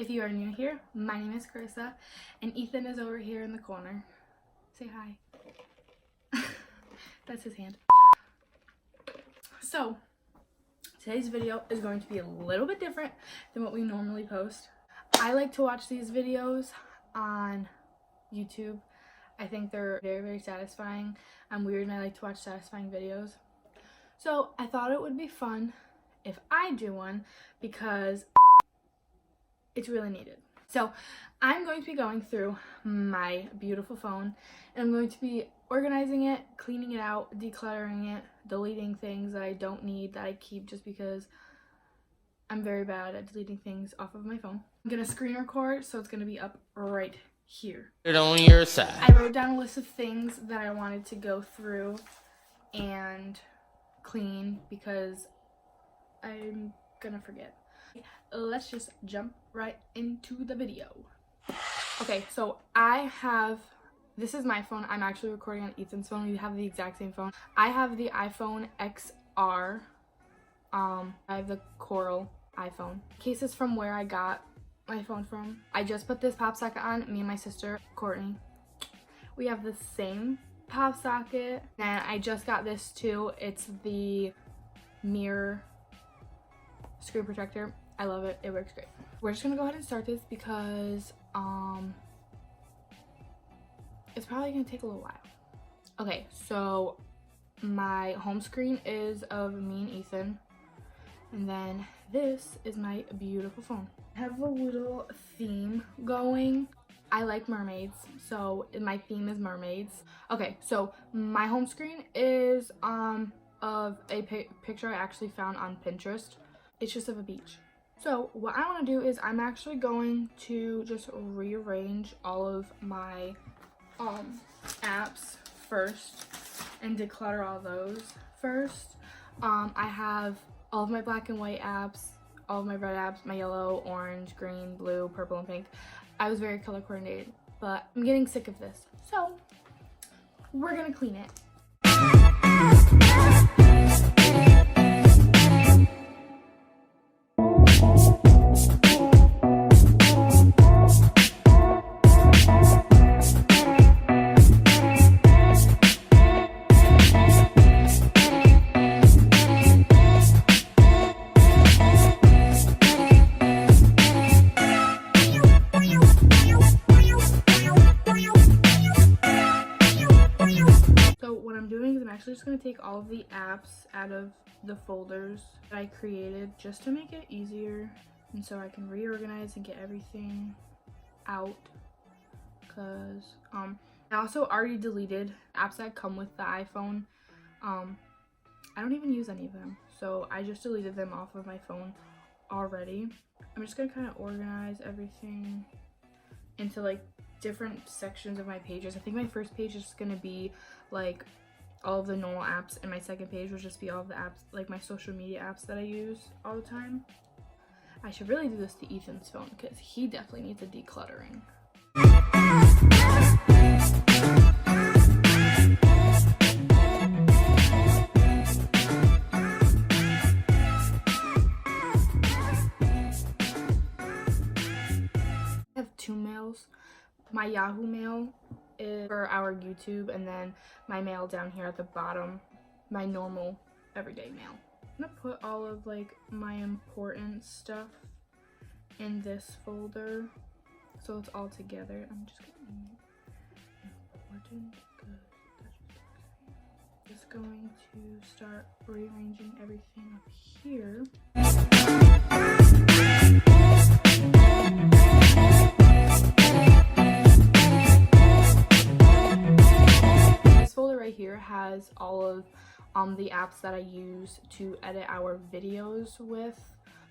If you are new here, my name is Carissa, and Ethan is over here in the corner. Say hi. That's his hand. So, today's video is going to be a little bit different than what we normally post. I like to watch these videos on YouTube. I think they're very, very satisfying. I'm weird and I like to watch satisfying videos. So, I thought it would be fun if I do one because it's really needed. So I'm going to be going through my beautiful phone and I'm going to be organizing it, cleaning it out, decluttering it, deleting things that I don't need that I keep just because I'm very bad at deleting things off of my phone. I'm gonna screen record, so it's gonna be up right here. On your side. I wrote down a list of things that I wanted to go through and clean because I'm gonna forget. Let's just jump right into the video. Okay, so this is my phone. I'm actually recording on Ethan's phone. We have the exact same phone. I have the iPhone XR. I have the Coral iPhone. Case is from where I got my phone from. I just put this pop socket on. Me and my sister, Courtney. We have the same pop socket. And I just got this too. It's the mirror screen protector. I love it. It works great. We're just gonna go ahead and start this because it's probably gonna take a little while. Okay, so my home screen is of me and Ethan, and then this is my beautiful phone. I have a little theme going. I like mermaids, so my theme is mermaids. Okay, so my home screen is of a picture I actually found on Pinterest. It's just of a beach. So what I want to do is I'm actually going to just rearrange all of my apps first and declutter all those first. I have all of my black and white apps, all of my red apps, my yellow, orange, green, blue, purple, and pink. I was very color coordinated, but I'm getting sick of this. So we're gonna clean it. I'm just going to take all of the apps out of the folders that I created just to make it easier and so I can reorganize and get everything out, because I also already deleted apps that come with the iPhone. I don't even use any of them, so I just deleted them off of my phone already. I'm just going to kind of organize everything into like different sections of my pages. I think my first page is going to be like all of the normal apps, and my second page will just be all of the apps, like my social media apps that I use all the time. I should really do this to Ethan's phone because he definitely needs a decluttering. I have two mails. My Yahoo mail is for our YouTube, and then my mail down here at the bottom, my normal everyday mail. I'm gonna put all of like my important stuff in this folder so it's all together. I'm just gonna important good. Just going to start rearranging everything up here. Right here has all of the apps that I use to edit our videos with.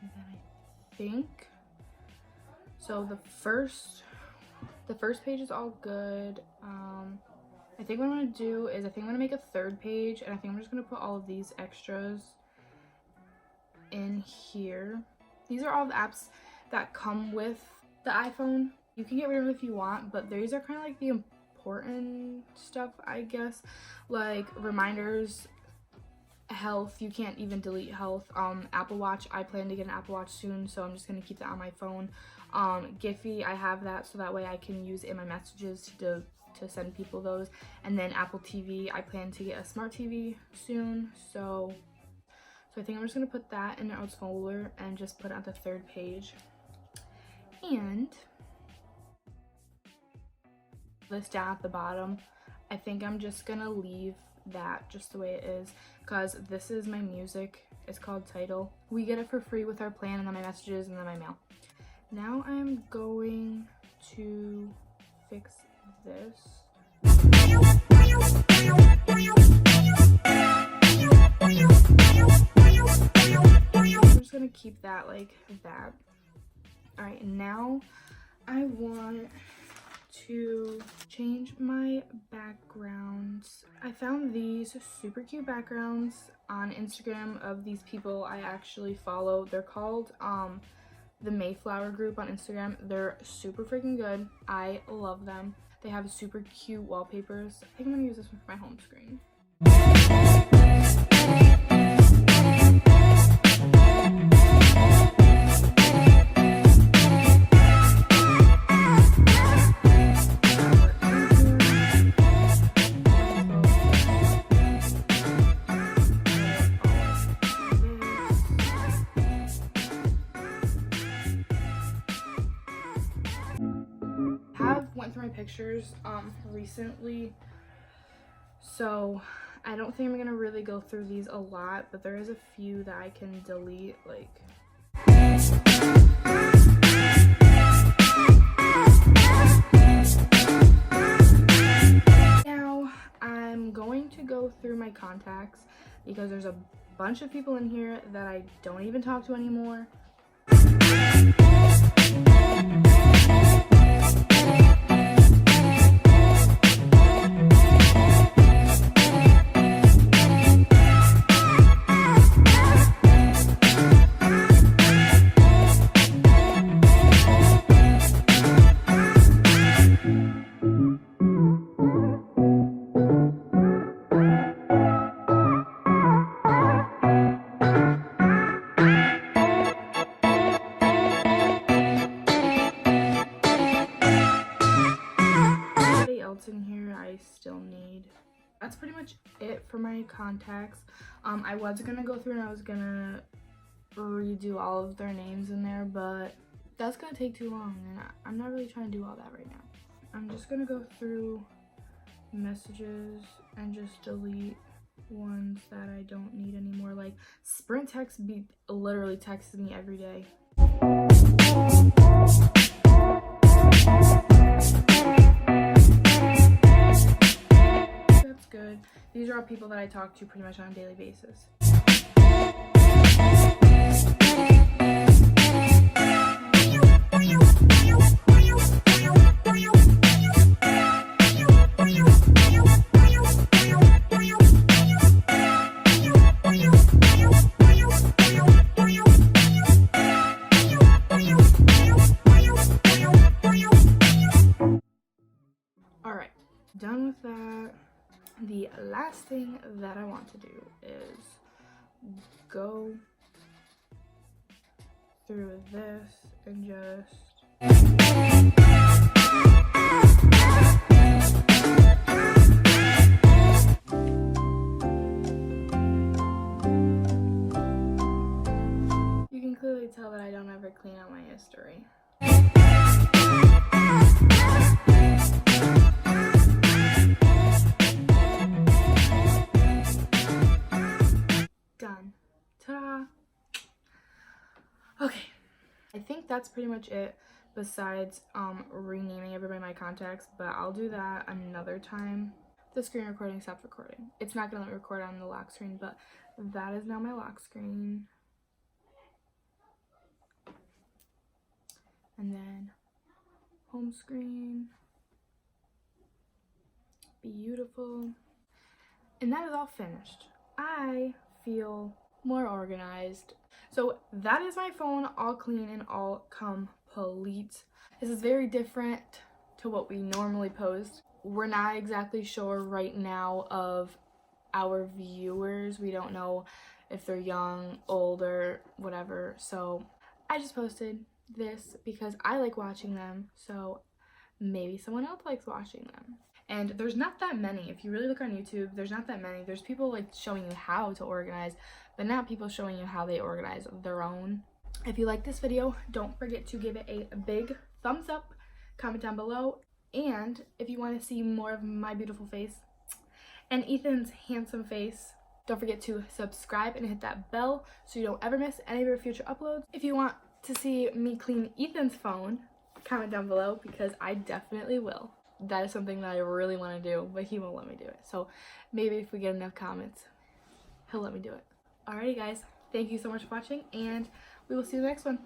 And then I think so the first page is all good. I think what I'm gonna do is I'm gonna make a third page, and I think I'm just gonna put all of these extras in here. These are all the apps that come with the iPhone. You can get rid of them if you want, but these are kind of like the important stuff, I guess, like reminders, health. You can't even delete health. Apple Watch, I plan to get an Apple Watch soon, so I'm just gonna keep that on my phone. Giphy, I have that so that way I can use in my messages to send people those. And then Apple TV, I plan to get a smart TV soon, so I think I'm just gonna put that in the notes folder and just put it on the 3rd page. And this down at the bottom, I think I'm just gonna leave that just the way it is, because this is my music. It's called Title. We get it for free with our plan, and then my messages, and then my mail. Now I'm going to fix this. I'm just gonna keep that like that. All right, now I want to change my backgrounds. I found these super cute backgrounds on Instagram of these people I actually follow. They're called the Mayflower group on Instagram. They're super freaking good. I love them. They have super cute wallpapers. I think I'm gonna use this one for my home screen. Went through my pictures recently, so I don't think I'm gonna really go through these a lot, but there is a few that I can delete, like now I'm going to go through my contacts because there's a bunch of people in here that I don't even talk to anymore. In here I still need. That's pretty much it for my contacts. I was gonna go through and I was gonna redo all of their names in there, but that's gonna take too long and I'm not really trying to do all that right now. I'm just gonna go through messages and just delete ones that I don't need anymore. Like Sprint Text literally texts me every day. That's good. These are all people that I talk to pretty much on a daily basis. Alright, done with that. The last thing that I want to do is go through this and just you can clearly tell that I don't ever clean out my history. Done. Ta-da! Okay, I think that's pretty much it besides renaming everybody my contacts, but I'll do that another time. The screen recording stopped recording. It's not gonna let me record on the lock screen, but that is now my lock screen. And then home screen. Beautiful. And that is all finished. I feel more organized. So that is my phone all clean and all complete. This is very different to what we normally post. We're not exactly sure right now of our viewers. We don't know if they're young, older, whatever. So I just posted this because I like watching them, so maybe someone else likes watching them. And there's not that many. If you really look on YouTube, there's not that many. There's people like showing you how to organize, but not people showing you how they organize their own. If you like this video, don't forget to give it a big thumbs up, comment down below, and if you want to see more of my beautiful face and Ethan's handsome face, don't forget to subscribe and hit that bell so you don't ever miss any of your future uploads. If you want to see me clean Ethan's phone, comment down below because I definitely will. That is something that I really want to do, but he won't let me do it. So maybe if we get enough comments, he'll let me do it. Alrighty guys, thank you so much for watching, and we will see you in the next one.